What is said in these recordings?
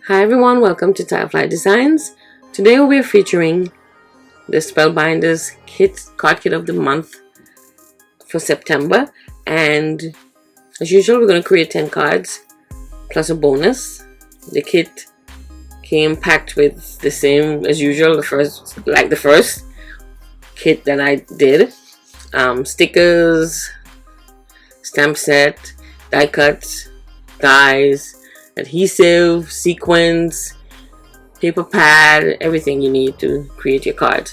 Hi everyone, welcome to Tiflydesigns. Today we'll be featuring the Spellbinders card kit of the month for September, and as usual we're going to create 10 cards plus a bonus. The kit came packed with the same as usual, the first kit that I did. Stickers, stamp set, die cuts, dies, adhesive, sequins, paper pad, everything you need to create your card.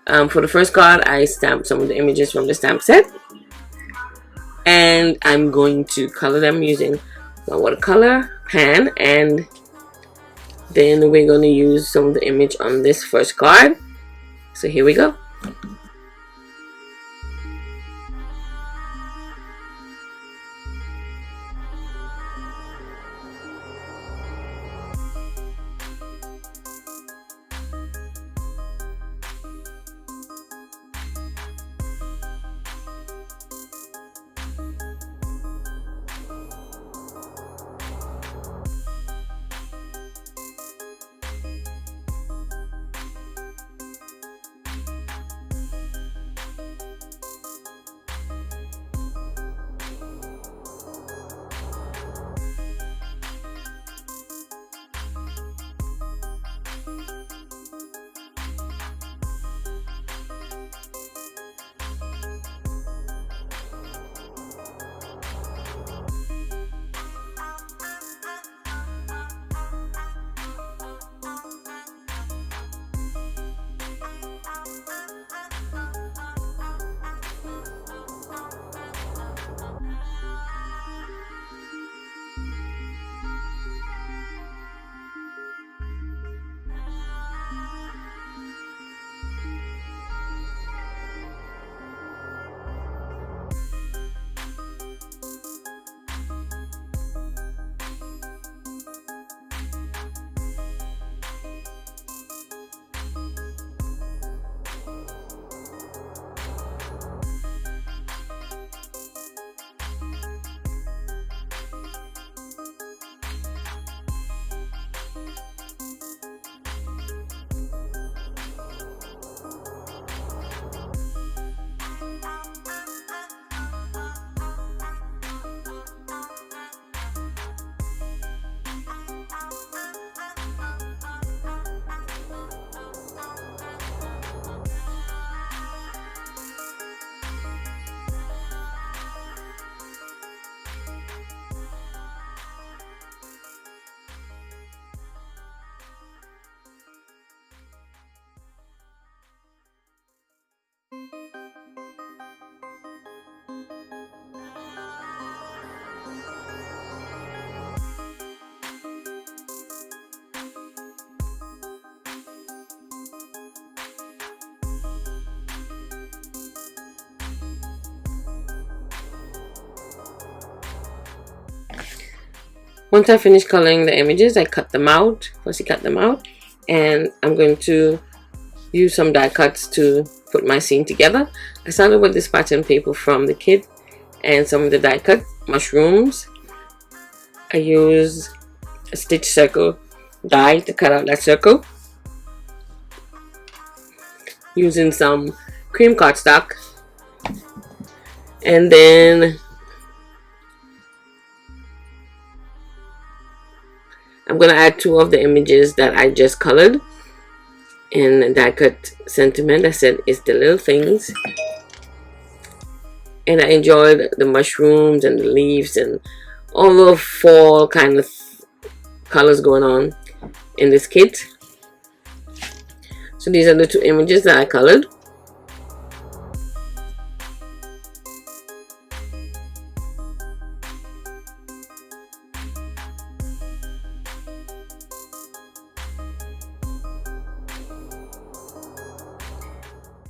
For the first card, I stamped some of the images from the stamp set, and I'm going to color them using my watercolor pan, and then we're going to use some of the image on this first card. So here we go. Once I finish coloring the images, I cut them out. First, you cut them out, and I'm going to use some die cuts to put my scene together. I started with this pattern paper from the kit and some of the die cut mushrooms. I use a stitch circle die to cut out that circle, using some cream cardstock, and then I'm going to add two of the images that I just colored in die cut sentiment. I said it's the little things, and I enjoyed the mushrooms and the leaves and all the fall kind of colors going on in this kit. So these are the two images that I colored.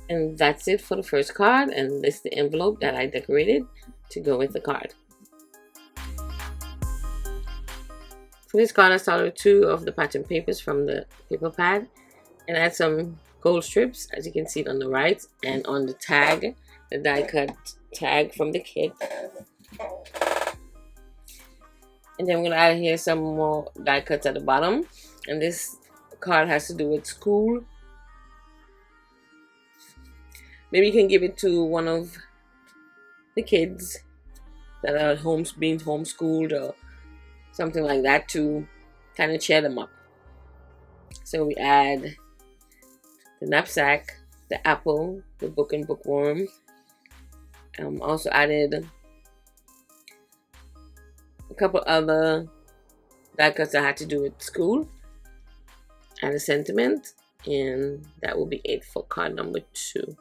And that's it for the first card, and this is the envelope that I decorated to go with the card. For this card, I started with two of the pattern papers from the paper pad and add some gold strips, as you can see it on the right, and on the tag, the die cut tag from the kit. And then we're gonna add here some more die cuts at the bottom. And this card has to do with school. Maybe you can give it to one of the kids that are being homeschooled or something like that to kind of cheer them up. So we add the knapsack, the apple, the book and bookworm. Also added a couple other die cuts that had to do with school. Add a sentiment, and that will be it for card number 2.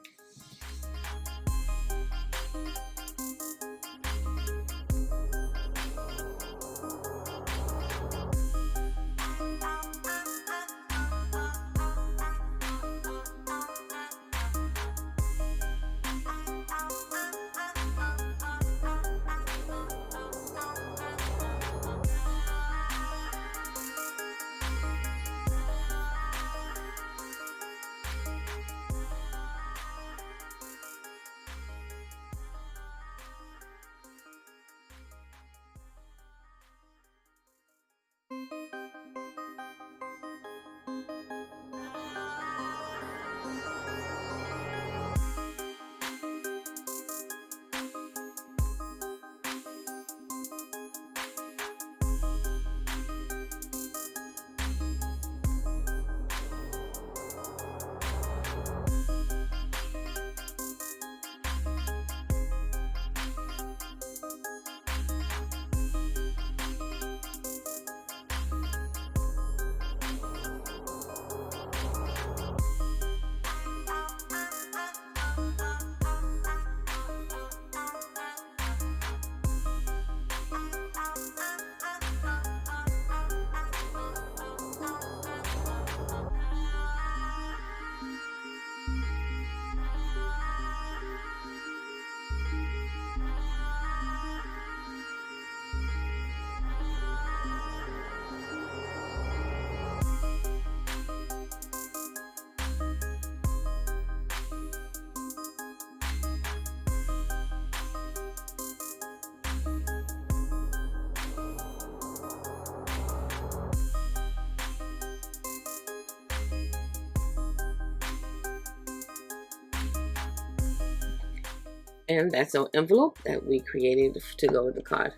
And that's our envelope that we created to go with the card.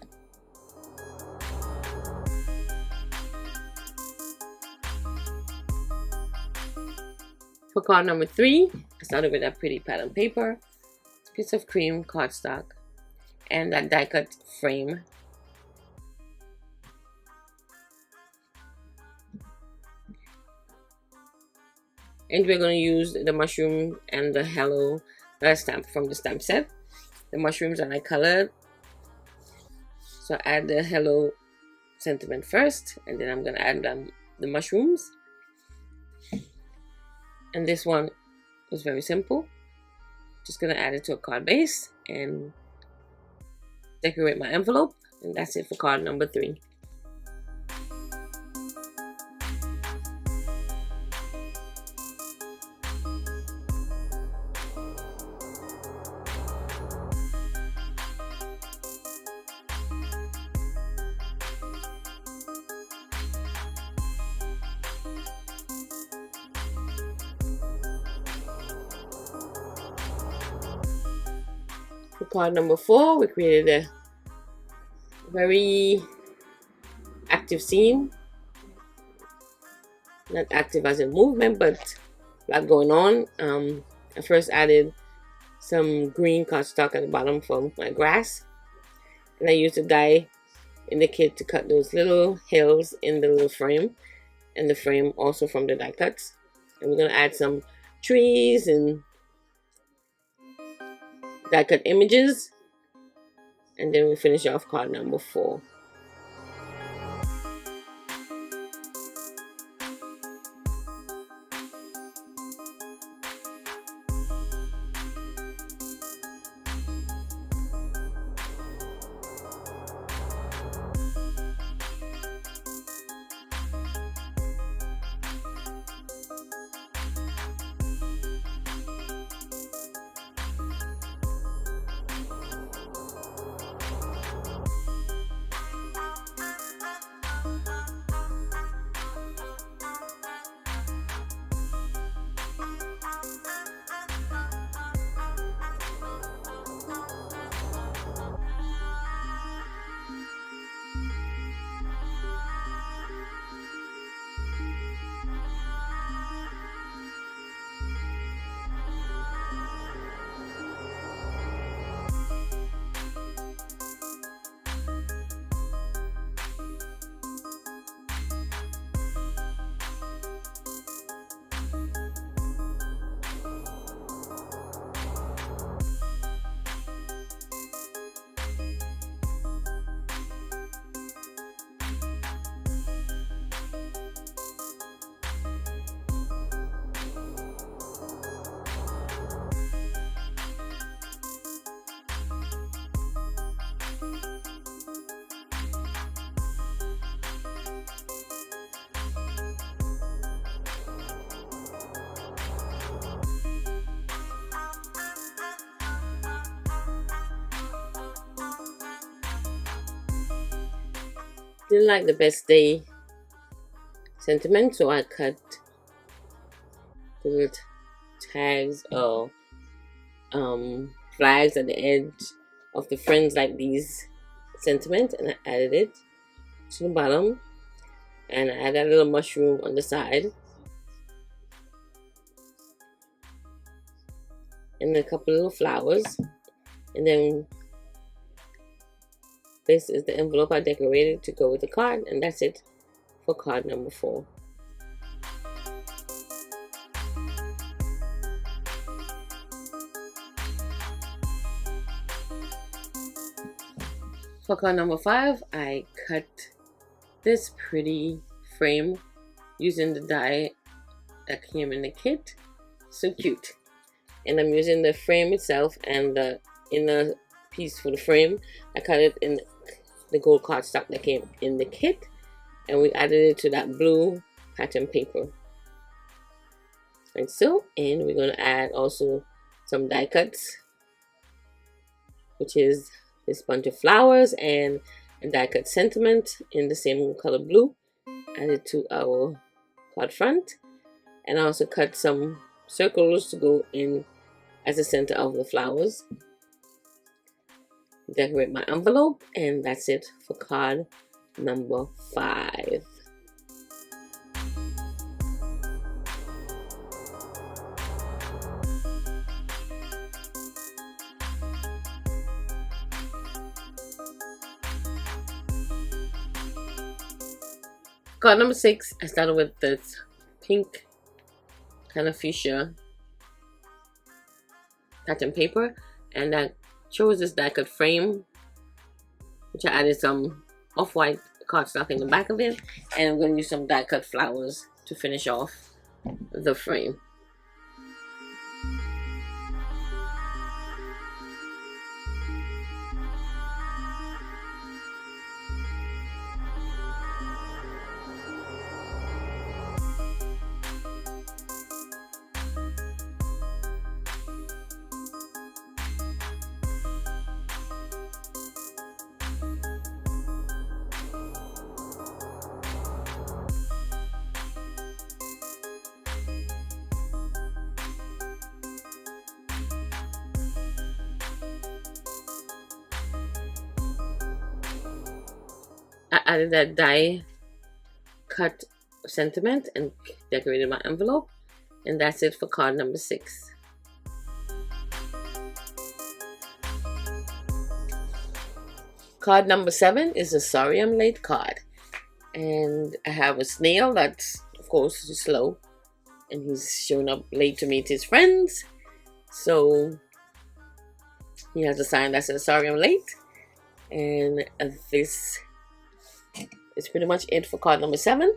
For card number 3, I started with that pretty pattern paper, piece of cream cardstock, and that die cut frame. And we're going to use the mushroom and the hello stamp from the stamp set. The mushrooms are colored, so add the hello sentiment first, and then I'm going to add the mushrooms. And this one was very simple. Just going to add it to a card base and decorate my envelope, and that's it for card number 3. For card number 4, we created a very active scene. Not active as in movement, but a lot going on. I first added some green cardstock at the bottom for my grass. And I used the die in the kit to cut those little hills in the little frame. And the frame also from the die cuts. And we're going to add some trees and die cut images, and then we finish off card number 4. Didn't like the best day sentiment, so I cut the little tags or flags at the edge of the friends like these sentiment, and I added it to the bottom, and I added a little mushroom on the side, and a couple little flowers, and then this is the envelope I decorated to go with the card, and that's it for card number 4. For card number 5, I cut this pretty frame using the die that came in the kit. So cute. And I'm using the frame itself and the inner piece for the frame. I cut it in the gold cardstock that came in the kit, and we added it to that blue pattern paper. And so, and we're going to add also some die cuts, which is this bunch of flowers and a die cut sentiment in the same color blue, added to our card front, and I also cut some circles to go in as the center of the flowers. Decorate my envelope, and that's it for card number 5. Card number 6, I started with this pink kind of fuchsia pattern paper, and I chose this die cut frame, which I added some off-white cardstock in the back of it, and I'm going to use some die cut flowers to finish off the frame. I added that die cut sentiment and decorated my envelope, and that's it for card number 6. Card number 7 is a sorry I'm late card, and I have a snail that's of course slow, and he's showing up late to meet his friends, so he has a sign that says sorry I'm late, and this is pretty much it for card number 7.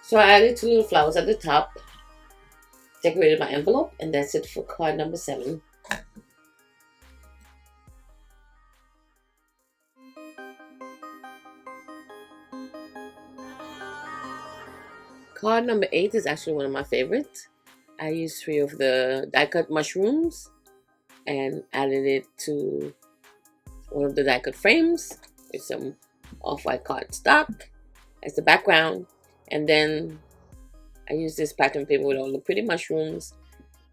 So I added 2 little flowers at the top, decorated my envelope, and that's it for card number 7. Card number 8 is actually one of my favorites. I used 3 of the die cut mushrooms and added it to one of the die cut frames with some off-white cardstock as the background. And then I use this pattern paper with all the pretty mushrooms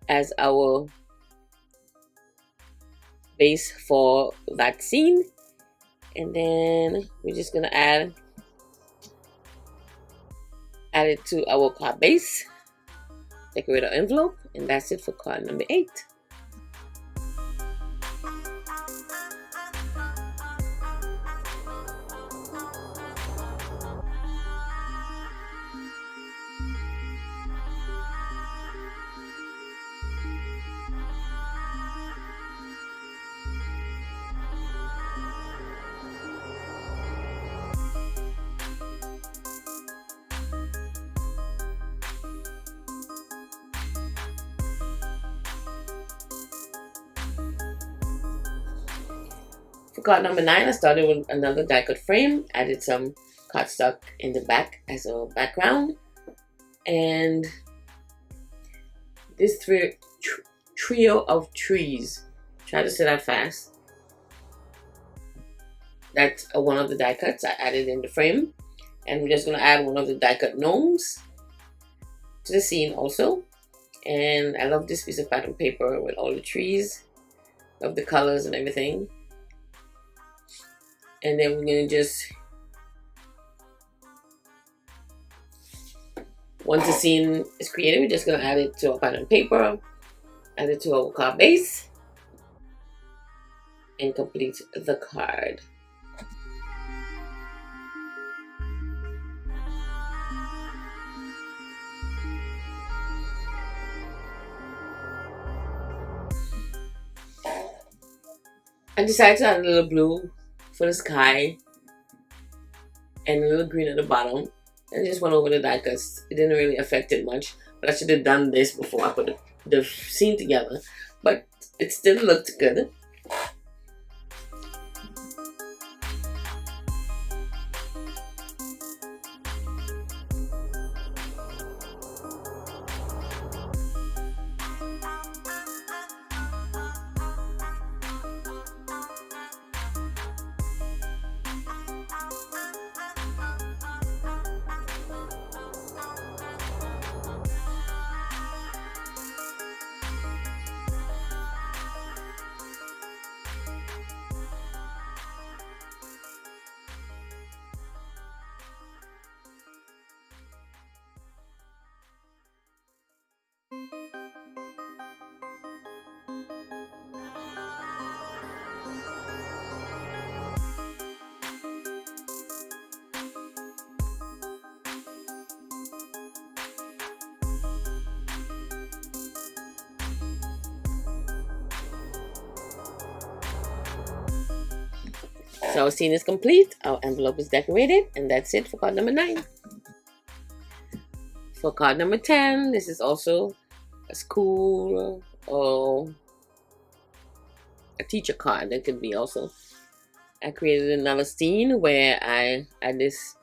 as our base for that scene. And then we're just going to add add it to our card base, decorate our envelope, and that's it for card number 8. For card number 9, I started with another die cut frame, added some cardstock in the back as a background, and this trio of trees. Try to say that fast. That's one of the die cuts I added in the frame, and we're just going to add one of the die cut gnomes to the scene also. And I love this piece of pattern paper with all the trees, love the colors and everything. And then we're going to just, once the scene is created, we're just going to add it to our pattern paper, add it to our card base, and complete the card. I decided to add a little blue for the sky and a little green at the bottom, and just went over the die cuts. It didn't really affect it much, but I should have done this before I put the scene together, but it still looked good. So our scene is complete, our envelope is decorated, and that's it for card number 9. For card number 10, this is also a school or a teacher card. That could be also. I created another scene where I add this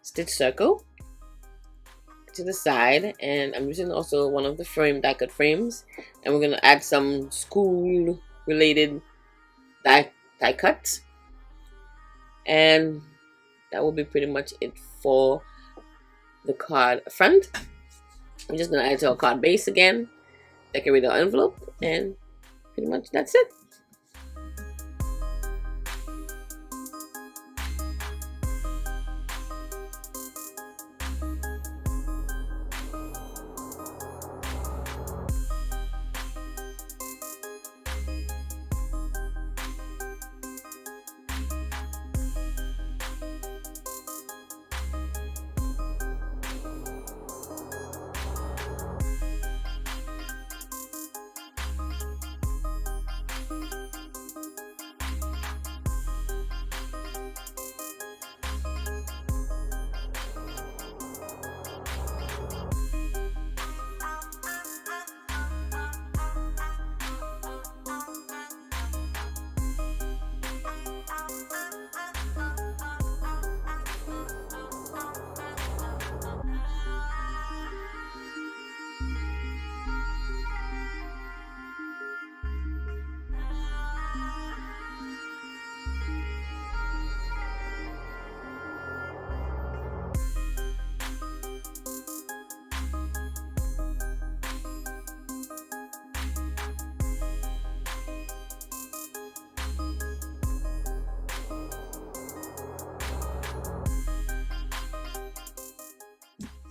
stitch circle to the side, and I'm using also one of the die cut frames, and we're gonna add some school related die cuts, and that will be pretty much it for the card front. I'm just gonna add it to our card base again, decorate our envelope, and pretty much that's it.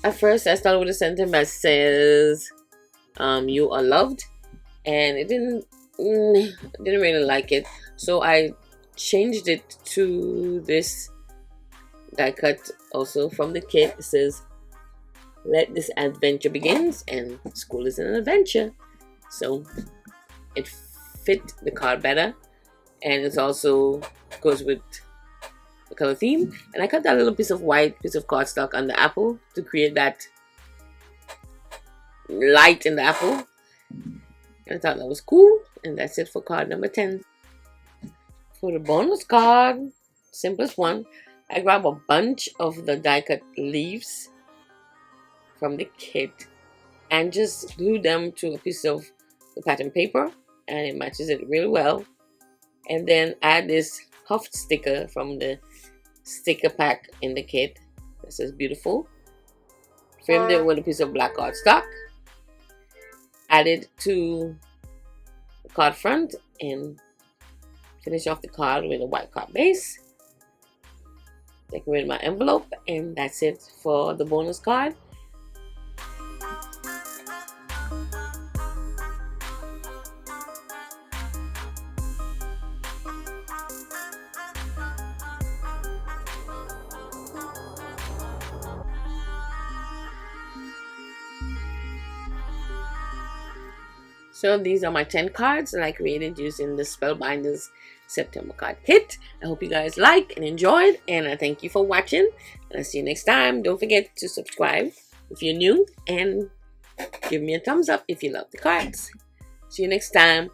At first, I started with a sentence that says, "You are loved," and it didn't really like it, so I changed it to this die cut also from the kit. It says, "Let this adventure begins," and school is an adventure, so it fit the card better, and it also goes with the color theme. And I cut that little piece of white piece of cardstock on the apple to create that light in the apple. I thought that was cool, and that's it for card number 10. For the bonus card, simplest one, I grab a bunch of the die cut leaves from the kit and just glue them to a piece of the pattern paper, and it matches it really well. And then add this Huft sticker from the sticker pack in the kit. This is beautiful. Framed it with a piece of black cardstock. Added to the card front and finish off the card with a white card base. Decorate my envelope, and that's it for the bonus card. So these are my 10 cards that I created using the Spellbinders September card kit. I hope you guys like and enjoyed, and I thank you for watching, and I'll see you next time. Don't forget to subscribe if you're new, and give me a thumbs up if you love the cards. See you next time.